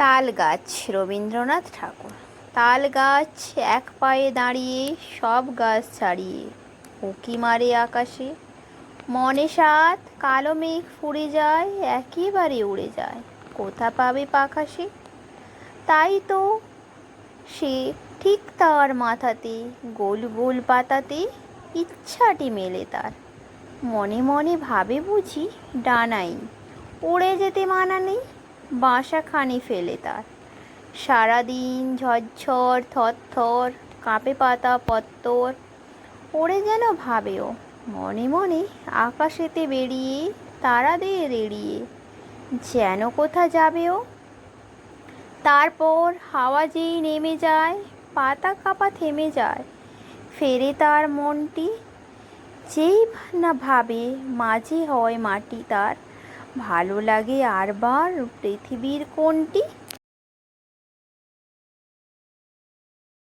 তাল গাছ, রবীন্দ্রনাথ ঠাকুর। তাল গাছ এক পায়ে দাঁড়িয়ে, সব গাছ ছাড়িয়ে উঁকি মারে আকাশে। মনে সাত কালো মেঘ ফুরে যায়, একেবারে উড়ে যায়, কোথা পাবে পাখা সে। তাই তো সে ঠিক তার মাথাতে গোল গোল পাতাতে ইচ্ছাটি মেলে তার। মনে মনে ভাবে বুঝি ডানাই, উড়ে যেতে মানা নেই, বাসাখানি ফেলে তার। সারাদিন ঝরঝর থরথর কাঁপে পাতা পত্তর, ওরে যেন ভাবেও মনে মনে আকাশেতে বেরিয়ে, তারাদের এড়িয়ে যেন কোথা যাবেও। তারপর হাওয়া যেই নেমে যায়, পাতা কাঁপা থেমে যায়, ফেরে তার মনটি। যেই না ভাবে মাঝে হয় মাটি তার, ভালো লাগে আরবার পৃথিবীর কোনটি।